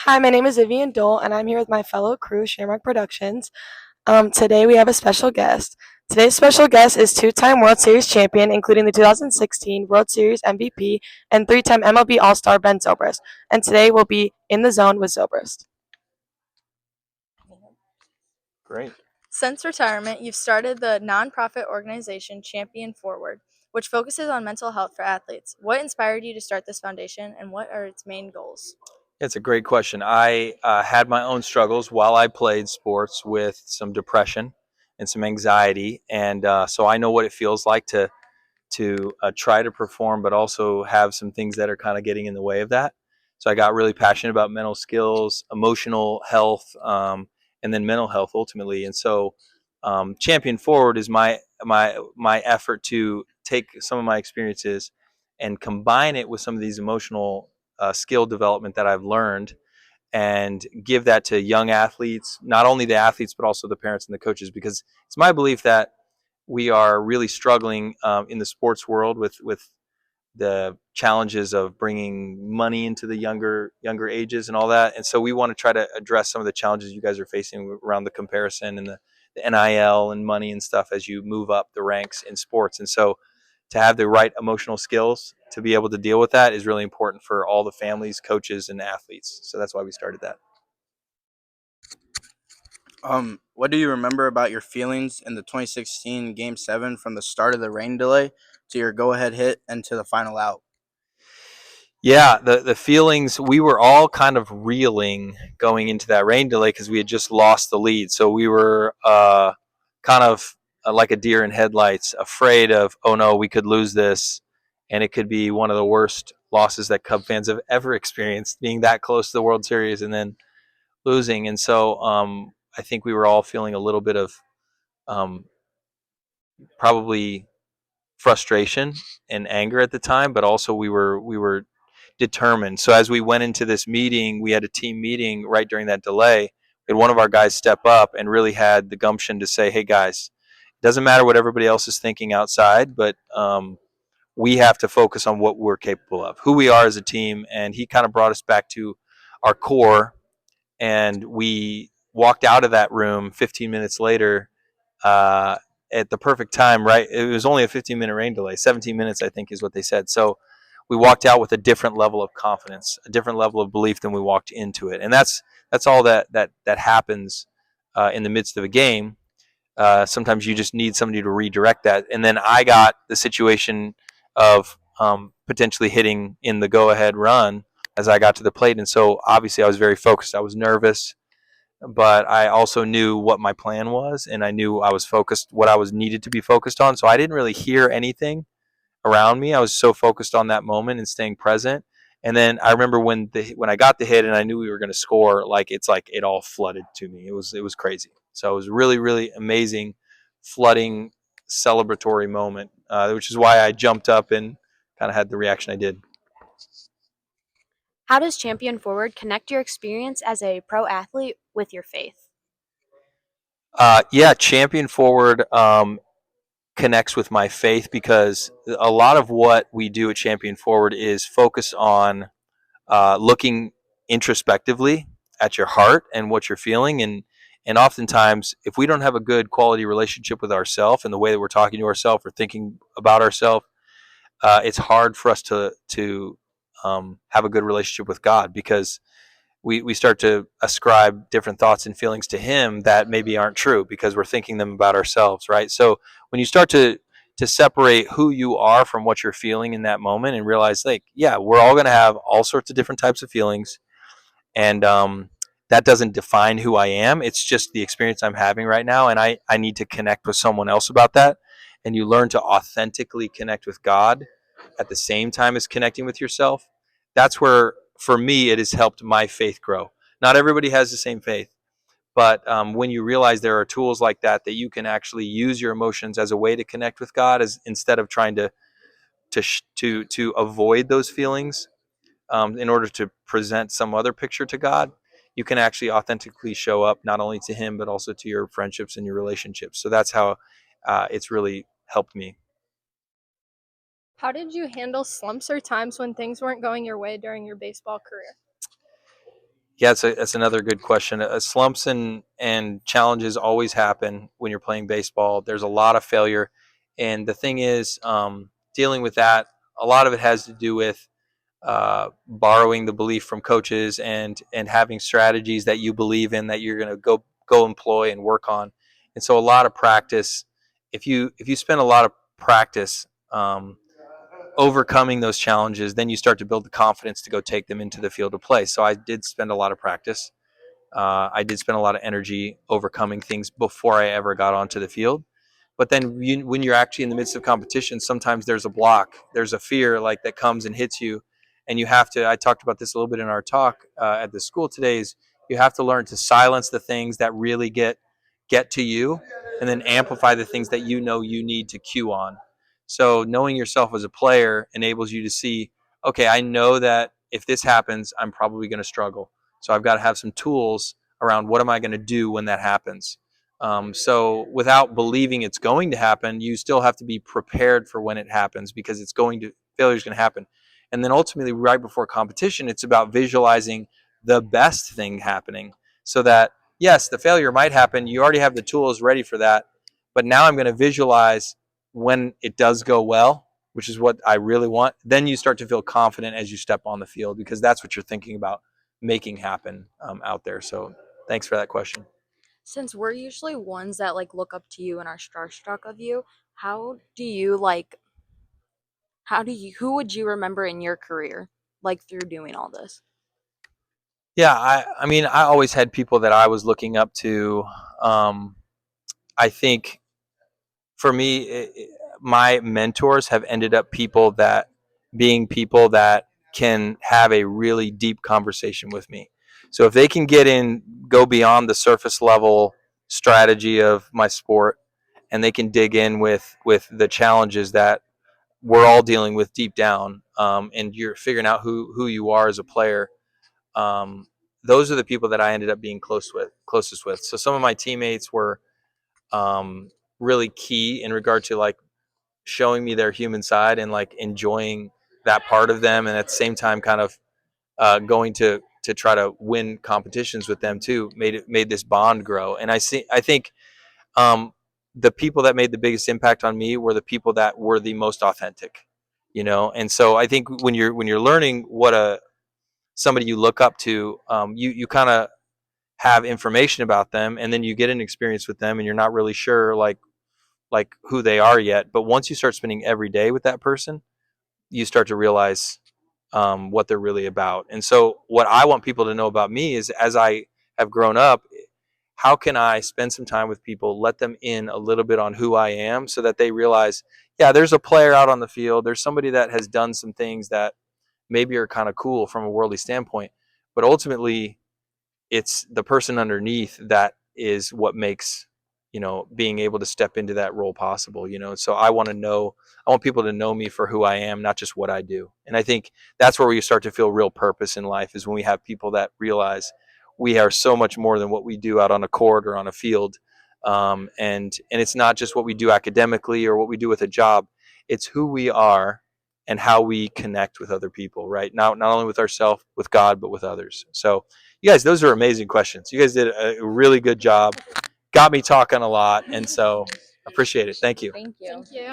Hi, my name is Vivian Dole, and I'm here with my fellow crew, Shamrock Productions. Today we have a special guest. Today's special guest is two-time World Series champion, including the 2016 World Series MVP and three-time MLB All-Star Ben Zobrist. And today we'll be in the zone with Zobrist. Great. Since retirement, you've started the nonprofit organization Champion Forward, which focuses on mental health for athletes. What inspired you to start this foundation, and what are its main goals? It's a great question. I had my own struggles while I played sports with some depression and some anxiety, and so I know what it feels like to try to perform, but also have some things that are kind of getting in the way of that. So I got really passionate about mental skills, emotional health, and then mental health ultimately. And so, Champion Forward is my effort to take some of my experiences and combine it with some of these emotional skill development that I've learned and give that to young athletes, not only the athletes, but also the parents and the coaches, because it's my belief that we are really struggling in the sports world with the challenges of bringing money into the younger ages and all that. And so we want to try to address some of the challenges you guys are facing around the comparison and the NIL and money and stuff as you move up the ranks in sports. And so to have the right emotional skills to be able to deal with that is really important for all the families, coaches, and athletes. So that's why we started that. What do you remember about your feelings in the 2016 Game 7 from the start of the rain delay to your go-ahead hit and to the final out? Yeah, the feelings, we were all kind of reeling going into that rain delay because we had just lost the lead. So we were kind of like a deer in headlights, afraid of, oh no, we could lose this. And it could be one of the worst losses that Cub fans have ever experienced, being that close to the World Series and then losing. And so I think we were all feeling a little bit of um, probably frustration and anger at the time, but also we were determined. So as we went into this meeting, we had a team meeting right during that delay. We had one of our guys step up and really had the gumption to say, "Hey guys, it doesn't matter what everybody else is thinking outside, but we have to focus on what we're capable of, who we are as a team." And he kind of brought us back to our core, and we walked out of that room 15 minutes later uh, at the perfect time. Right, it was only a 15-minute rain delay. 17 minutes, I think, is what they said. So we walked out with a different level of confidence, a different level of belief than we walked into it, and that's all that happens in the midst of a game. Sometimes you just need somebody to redirect that, and then I got the situation of potentially hitting in the go-ahead run as I got to the plate, and so obviously I was very focused. I was nervous, but I also knew what my plan was, and I knew I was focused, what I was needed to be focused on. So I didn't really hear anything around me. I was so focused on that moment and staying present. And then I remember when I got the hit and I knew we were going to score, like it's like it all flooded to me. It was crazy. So it was really amazing, flooding celebratory moment, which is why I jumped up and kind of had the reaction I did. How does Champion Forward connect your experience as a pro athlete with your faith? Yeah, Champion Forward connects with my faith because a lot of what we do at Champion Forward is focus on looking introspectively at your heart and what you're feeling, and oftentimes if we don't have a good quality relationship with ourselves and the way that we're talking to ourselves or thinking about ourselves, it's hard for us to have a good relationship with God, because we start to ascribe different thoughts and feelings to him that maybe aren't true because we're thinking them about ourselves, right? So when you start to separate who you are from what you're feeling in that moment and realize, like, yeah, we're all going to have all sorts of different types of feelings, and that doesn't define who I am. It's just the experience I'm having right now, and I need to connect with someone else about that. And you learn to authentically connect with God at the same time as connecting with yourself. That's where, for me, it has helped my faith grow. Not everybody has the same faith, but when you realize there are tools like that that you can actually use your emotions as a way to connect with God, as instead of trying to avoid those feelings in order to present some other picture to God, you can actually authentically show up not only to Him but also to your friendships and your relationships. So that's how it's really helped me. How did you handle slumps or times when things weren't going your way during your baseball career? Yeah, that's another good question. Slumps and challenges always happen when you're playing baseball. There's a lot of failure, and the thing is, dealing with that. A lot of it has to do with borrowing the belief from coaches and having strategies that you believe in that you're going to go employ and work on. And so, a lot of practice. If you spend a lot of practice overcoming those challenges, then you start to build the confidence to go take them into the field of play. So I did spend a lot of practice. I did spend a lot of energy overcoming things before I ever got onto the field. But then when you're actually in the midst of competition, sometimes there's a block, there's a fear like that comes and hits you, and you have to. I talked about this a little bit in our talk at the school today. Is you have to learn to silence the things that really get to you, and then amplify the things that you know you need to cue on. So knowing yourself as a player enables you to see, okay, I know that if this happens, I'm probably going to struggle. So I've got to have some tools around what am I going to do when that happens. So without believing it's going to happen, you still have to be prepared for when it happens because failure is going to happen. And then ultimately, right before competition, it's about visualizing the best thing happening so that, yes, the failure might happen. You already have the tools ready for that. But now I'm going to visualize when it does go well, which is what I really want. Then you start to feel confident as you step on the field because that's what you're thinking about making happen out there. So thanks for that question. Since we're usually ones that like look up to you and are starstruck of you, how do you like who would you remember in your career like through doing all this? Yeah, I mean, I always had people that I was looking up to. I think for me, my mentors have ended up being people that can have a really deep conversation with me. So if they can go beyond the surface level strategy of my sport, and they can dig in with the challenges that we're all dealing with deep down, and you're figuring out who you are as a player. Um, those are the people that I ended up being closest with. So some of my teammates were um, really key in regard to like showing me their human side and like enjoying that part of them, and at the same time, kind of going to try to win competitions with them too. Made this bond grow, and I think um, the people that made the biggest impact on me were the people that were the most authentic, And so I think when you're learning what somebody you look up to, you kind of have information about them, and then you get an experience with them, and you're not really sure like who they are yet. But once you start spending every day with that person, you start to realize what they're really about. And so, what I want people to know about me is, as I have grown up, how can I spend some time with people, let them in a little bit on who I am, so that they realize, yeah, there's a player out on the field. There's somebody that has done some things that maybe are kind of cool from a worldly standpoint, but ultimately, it's the person underneath that is what makes being able to step into that role possible. So I want people to know me for who I am, not just what I do. And I think that's where we start to feel real purpose in life, is when we have people that realize we are so much more than what we do out on a court or on a field. And it's not just what we do academically or what we do with a job. It's who we are and how we connect with other people, right? Not only with ourselves, with God, but with others. So you guys, those are amazing questions. You guys did a really good job. Got me talking a lot, and so appreciate it. Thank you. Thank you. Thank you.